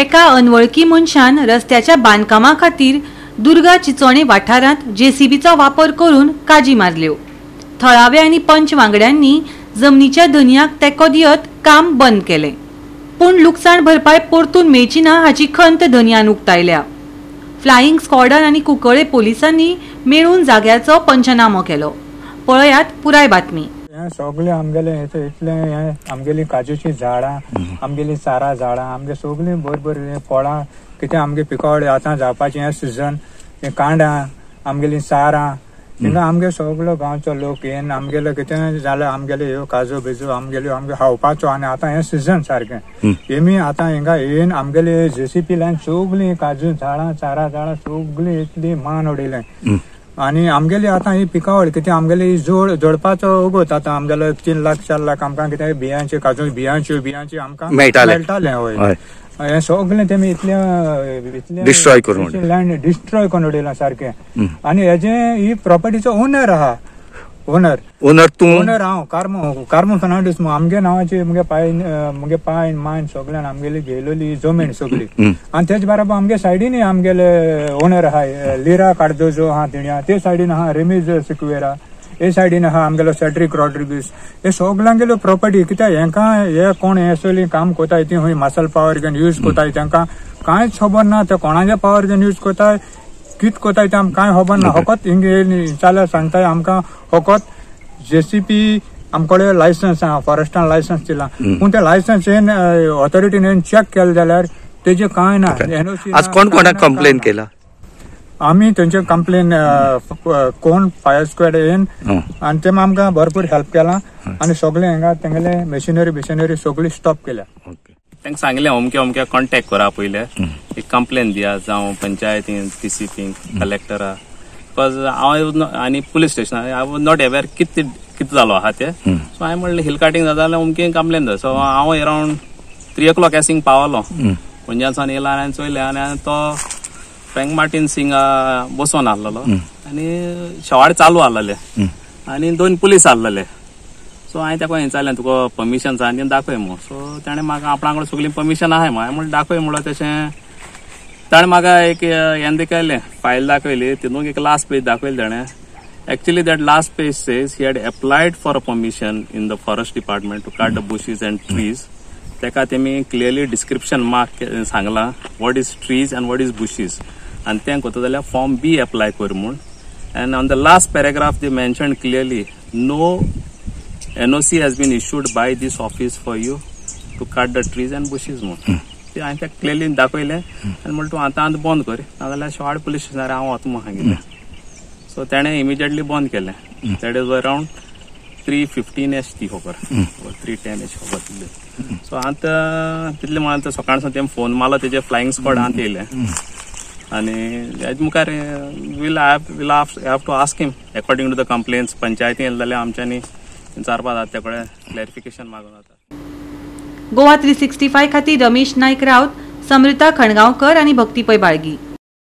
एका अनवळखी मनशान रस्त्याच्या बांदकामा खातीर दुर्गा चिंचोणे वाठारांत जेसीबीचो वापर करून काजी मारल्यो। थळावे आनी पंच वांगड्यांनी जमनीच्या धनयाक तेको दियत काम बंद केले, पूण लुकसाण भरपाय परतून मेळची ना हाची खंत धनयान उक्तायल्या। फ्लाइंग स्क्वॉडन आनी कुंकळे पोलिसांनी मेळून जाग्याचो पंचनामो केलो। पळयात पुराय बातमी। सगळे आमगेले इतले आमगेली काजूची झाडां, आमगेली चारा झाडां, आमगे सगळीं बरोबर फळां कितें आमगे पिकावळ आतां जावपाचें हें सिजन, कांडां, आमगेली चारां, हिंगा आमगे सगळो गांवचो लोक येवन आमगेलो कितें जाल्यार आमगेले ह्यो काजू बिजू आमगेल्यो आमगे खावपाचो आनी आतां हें सिजन सारकें हेमी आतां हिंगा येवन आमगेले जेसीपी लायन सगळीं काजू झाडां चारा झाडां सगळीं इतली मान उडयलें आनी आमगेली आतां ही पिकावळ कितें आमगेली जोडपाचो उगोत आतां आमगेलो 3 लाख 4 लाख आमकां कितें बियांचे काजू बियांची आमकां मेळटालें हय हे सगळें तेमी इतले डिस्ट्रॉय करून लँड डिस्ट्रॉय करून उडयलां सारकें आनी हेजे ही प्रॉपर्टीचो ओनर आहा ओनर हांव कार्मो फर्नांडीस आमगे नांवाची मुगे पायन मायन सगळ्यान आमगेली गेलोली जमीन सगळी आनी तेच बरोबर आमगे सायडीन आमगेले ओनर आहा लिरा कार्दोजो आहा तिणिया ते सायडीन आहा रेमीज सिक्वेरा हे सायडीन आहा आमगेलो सेड्रिक रॉड्रिगीस हे सगळ्यांगेलो प्रॉपर्टी कित्याक हेंकां हे कोण हे सगळी काम कोताय ती खंय मसल पावर घेवन यूज कोताय तांकां कांयच खबर ना ते कोणाचे पावर घेवन यूज कोताय कित कोताय ते आमकां कांय खबर ना फकत हिंगे जाल्यार सांगताय आमकां फकत जेसीपी आमकडे लायसन्स आहा फॉरेस्टान लायसन्स दिला पूण ते लायसन्स येन ऑथॉरिटीन चेक केले जाल्यार तेजे कांय ना एनओसी आज कोण कोणाक कंप्लेन केला आमी थंयचे कंप्लेन कोण फायर स्क्वॉड येन आनी तेम आमकां भरपूर हेल्प केला आनी सगळे हिंगा तेंगेले मशिनरी सगळी स्टॉप केल्या तांकां सांगलें अमक्या कॉन्टॅक्ट करा पयले एक कंप्लेन दिया जावं पंचायतीन टीसीपी कलेक्टरा बिकॉज हांव आनी police station I was not aware कितें जालो आहा ते सो हांवें म्हणलें हिल कार्टिंग जाता जाल्यार अमकें कंप्लेन जाय सो हांव अरावंड 3 o'clock एसिंग पावलो पणजेसान येयला आनी चोयलें आनी तो फ्रँक मार्टीन सिंग बसोन आहलोलो आनी शेवाड चालू आहलेले आनी 2 पुलीस आहलेले सो हांवें ताका विचारलें तुका परमिशन जाय आनी दाखय म्हणून सो ताणें म्हाका आपणा कडेन सगळी परमिशन आहाय म्हणून हांवें म्हणलें दाखय म्हणून तशें ताणें म्हाका एक हें दाखयलें फायल दाखयली तितूंत एक लास्ट पेज दाखयली ताणें actually that last page says he had applied for a permission in the forest department to cut the bushes and trees ताका तेमी क्लियरली डिस्क्रिप्शन मार्क सांगलां what is trees and what is bushes आनी तें कोता जाल्यार form be apply कर म्हूण and on the last paragraph they mention clearly no NOC has been issued by this office for you to cut the trees and bushes म्हणून ते हांवें तेका क्लियरली दाखयलें आनी म्हणलें तूं आतां बंद कर नाजाल्यार शेवाड पुलीस स्टेशनार हांव वता म्हणून सांगिल्लें सो ताणें इमिजिएटली बंद केलें दॅट इज अरावंड 3:15 एश ती खबर 3:10 एश खबर तितली सो आतां तितले म्हणून सकाळसान तें फोन मारलो तेजे फ्लायिंग स्क्वॉड आतां येयलें आनी हेजे मुखार we'll have to ask him according to the complaints पंचायतीन येले जाल्यार आमच्यांनी विचारपाक ते कडेन क्लॅरिफिकेशन मागून जाता। गोवा 365 खातीर रमेश नायक रावत, समृता खणगांवकर आनी भक्ती पै बाळगी।